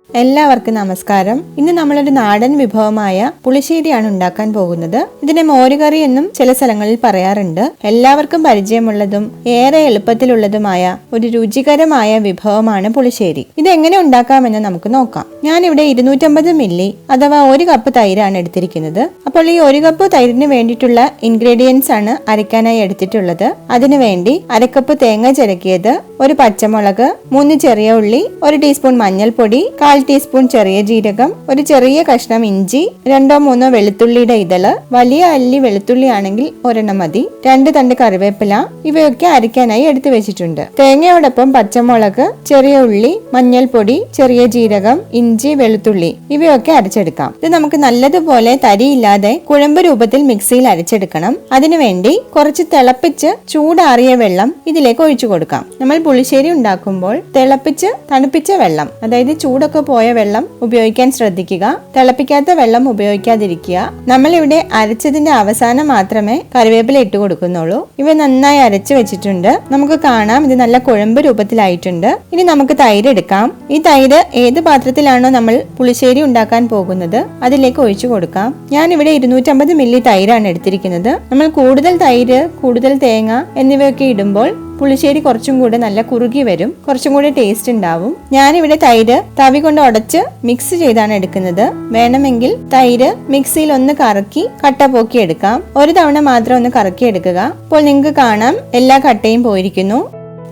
എല്ലാവർക്കും നമസ്കാരം. ഇന്ന് നമ്മളൊരു നാടൻ വിഭവമായ പുളിശ്ശേരിയാണ് ഉണ്ടാക്കാൻ പോകുന്നത്. ഇതിനെ മോരുകറി എന്നും ചില സ്ഥലങ്ങളിൽ പറയാറുണ്ട്. എല്ലാവർക്കും പരിചയമുള്ളതും ഏറെ എളുപ്പത്തിലുള്ളതുമായ ഒരു രുചികരമായ വിഭവമാണ് പുളിശ്ശേരി. ഇത് എങ്ങനെ ഉണ്ടാക്കാമെന്ന് നമുക്ക് നോക്കാം. ഞാനിവിടെ 250 മില്ലി അഥവാ 1 കപ്പ് തൈരാണ് എടുത്തിരിക്കുന്നത്. അപ്പോൾ ഈ 1 കപ്പ് തൈരിന് വേണ്ടിയിട്ടുള്ള ഇൻഗ്രീഡിയൻസ് ആണ് അരയ്ക്കാനായി എടുത്തിട്ടുള്ളത്. അതിനു വേണ്ടി 1/2 കപ്പ് തേങ്ങ ചിരകിയത്, 1 പച്ചമുളക്, 3 ചെറിയ ഉള്ളി, 1 ടീസ്പൂൺ മഞ്ഞൾപ്പൊടി, 1/4 ടീസ്പൂൺ ചെറിയ ജീരകം, 1 ചെറിയ കഷ്ണം ഇഞ്ചി, 2-3 വെളുത്തുള്ളിയുടെ ഇതള്, വലിയ അല്ലി വെളുത്തുള്ളി ആണെങ്കിൽ 1 മതി, 2 തണ്ട് കറിവേപ്പില, ഇവയൊക്കെ അരയ്ക്കാനായി എടുത്തു വെച്ചിട്ടുണ്ട്. തേങ്ങയോടൊപ്പം പച്ചമുളക്, ചെറിയ ഉള്ളി, മഞ്ഞൾപ്പൊടി, ചെറിയ ജീരകം, ഇഞ്ചി, വെളുത്തുള്ളി ഇവയൊക്കെ അരച്ചെടുക്കാം. ഇത് നമുക്ക് നല്ലതുപോലെ തരിയില്ലാതെ കുഴമ്പ് രൂപത്തിൽ മിക്സിയിൽ അരച്ചെടുക്കണം. അതിനുവേണ്ടി കുറച്ച് തിളപ്പിച്ച് ചൂടാറിയ വെള്ളം ഇതിലേക്ക് ഒഴിച്ചു കൊടുക്കാം. നമ്മൾ പുളിശ്ശേരി ഉണ്ടാക്കുമ്പോൾ തിളപ്പിച്ച് തണുപ്പിച്ച വെള്ളം, അതായത് ചൂടൊക്കെ പോയ വെള്ളം ഉപയോഗിക്കാൻ ശ്രദ്ധിക്കുക. തിളപ്പിക്കാത്ത വെള്ളം ഉപയോഗിക്കാതിരിക്കുക. നമ്മളിവിടെ അരച്ചതിന്റെ അവസാനം മാത്രമേ കറിവേപ്പില ഇട്ട് കൊടുക്കുന്നുള്ളൂ. ഇവ നന്നായി അരച്ചു വെച്ചിട്ടുണ്ട്. നമുക്ക് കാണാം ഇത് നല്ല കുഴമ്പ് രൂപത്തിലായിട്ടുണ്ട്. ഇനി നമുക്ക് തൈര് എടുക്കാം. ഈ തൈര് ഏത് പാത്രത്തിലാണോ നമ്മൾ പുളിശ്ശേരി ഉണ്ടാക്കാൻ പോകുന്നത് അതിലേക്ക് ഒഴിച്ചു കൊടുക്കാം. ഞാൻ ഇവിടെ 250 മില്ലി തൈരാണ് എടുത്തിരിക്കുന്നത്. നമ്മൾ കൂടുതൽ തൈര്, കൂടുതൽ തേങ്ങ എന്നിവയൊക്കെ ഇടുമ്പോൾ പുളിശ്ശേരി കുറച്ചും കൂടെ നല്ല കുറുകി വരും, കുറച്ചും കൂടെ ടേസ്റ്റ് ഉണ്ടാവും. ഞാനിവിടെ തൈര് തവി കൊണ്ട് ഉടച്ച് മിക്സ് ചെയ്താണ് എടുക്കുന്നത്. വേണമെങ്കിൽ തൈര് മിക്സിയിൽ ഒന്ന് കറക്കി കട്ട പോക്കി എടുക്കാം. ഒരു തവണ മാത്രം ഒന്ന് കറക്കി എടുക്കുക. അപ്പോൾ നിങ്ങൾക്ക് കാണാം എല്ലാ കട്ടയും പോയിരിക്കുന്നു.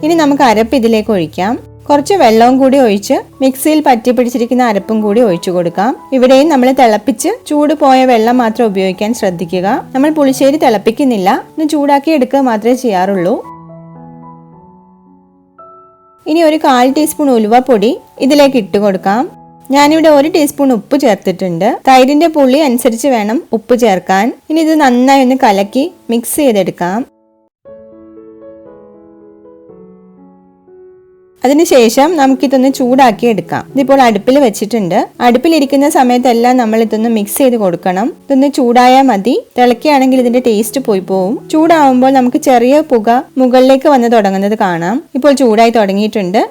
ഇനി നമുക്ക് അരപ്പ് ഇതിലേക്ക് ഒഴിക്കാം. കുറച്ച് വെള്ളവും കൂടി ഒഴിച്ച് മിക്സിയിൽ പറ്റി പിടിച്ചിരിക്കുന്ന അരപ്പും കൂടി ഒഴിച്ചു കൊടുക്കാം. ഇവിടെയും നമ്മൾ തിളപ്പിച്ച് ചൂട് പോയ വെള്ളം മാത്രം ഉപയോഗിക്കാൻ ശ്രദ്ധിക്കുക. നമ്മൾ പുളിശ്ശേരി തിളപ്പിക്കുന്നില്ല, ഒന്ന് ചൂടാക്കി എടുക്കുക മാത്രമേ ചെയ്യാറുള്ളൂ. ഇനി 1/4 ടീസ്പൂൺ ഉലുവപ്പൊടി ഇതിലേക്ക് ഇട്ട് കൊടുക്കാം. ഞാനിവിടെ 1 ടീസ്പൂൺ ഉപ്പ് ചേർത്തിട്ടുണ്ട്. തൈരിന്റെ പുളി അനുസരിച്ച് വേണം ഉപ്പ് ചേർക്കാൻ. ഇനി ഇത് നന്നായി ഒന്ന് കലക്കി മിക്സ് ചെയ്തെടുക്കാം. അതിനുശേഷം നമുക്കിതൊന്ന് ചൂടാക്കി എടുക്കാം. ഇതിപ്പോൾ അടുപ്പിൽ വെച്ചിട്ടുണ്ട്. അടുപ്പിലിരിക്കുന്ന സമയത്തെല്ലാം നമ്മൾ ഇതൊന്ന് മിക്സ് ചെയ്ത് കൊടുക്കണം. ഇതൊന്ന് ചൂടായാൽ മതി. തിളക്കുകയാണെങ്കിൽ ഇതിന്റെ ടേസ്റ്റ് പോയി പോവും. ചൂടാവുമ്പോൾ നമുക്ക് ചെറിയ പുക മുകളിലേക്ക് വന്ന് തുടങ്ങുന്നത് കാണാം. ഇപ്പോൾ ചൂടായി തുടങ്ങിയിട്ടുണ്ട്.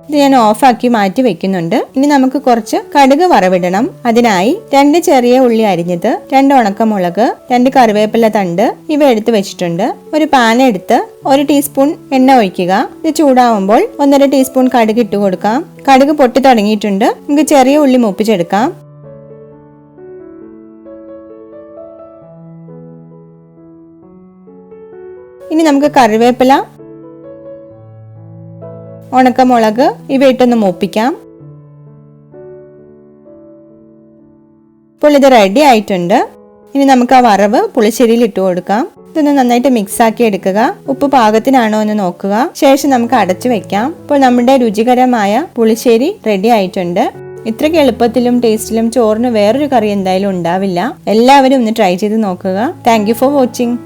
ഇത് ഞാൻ ഓഫാക്കി മാറ്റി വെക്കുന്നുണ്ട്. ഇനി നമുക്ക് കുറച്ച് കടുക് വറവിടണം. അതിനായി 2 ചെറിയ ഉള്ളി അരിഞ്ഞത്, 2 ഉണക്കമുളക്, 2 കറിവേപ്പില തണ്ട് ഇവ എടുത്ത് വെച്ചിട്ടുണ്ട്. ഒരു പാൻ എടുത്ത് 1 ടീസ്പൂൺ എണ്ണ ഒഴിക്കുക. ഇത് ചൂടാവുമ്പോൾ 1.5 ടീസ്പൂൺ കടുക് ഇട്ട് കൊടുക്കാം. കടുക് പൊട്ടി തുടങ്ങിയിട്ടുണ്ട്. നമുക്ക് ചെറിയ ഉള്ളി മൂപ്പിച്ചെടുക്കാം. ഇനി നമുക്ക് കറിവേപ്പില, ഉണക്കമുളക് ഇവ ഇട്ടൊന്ന് മൂപ്പിക്കാം. ഇപ്പോൾ ഇത് റെഡി ആയിട്ടുണ്ട്. ഇനി നമുക്ക് ആ വറവ് പുളിശ്ശേരിയിൽ ഇട്ട് കൊടുക്കാം. ഇതൊന്ന് നന്നായിട്ട് മിക്സ് ആക്കി എടുക്കുക. ഉപ്പ് പാകത്തിനാണോ എന്ന് നോക്കുക. ശേഷം നമുക്ക് അടച്ചു വെക്കാം. ഇപ്പോൾ നമ്മുടെ രുചികരമായ പുളിശ്ശേരി റെഡി ആയിട്ടുണ്ട്. ഇത്രയ്ക്ക് എളുപ്പത്തിലും ടേസ്റ്റിലും ചോറിന് വേറൊരു കറി എന്തായാലും ഉണ്ടാവില്ല. എല്ലാവരും ഒന്ന് ട്രൈ ചെയ്ത് നോക്കുക. Thank you for watching.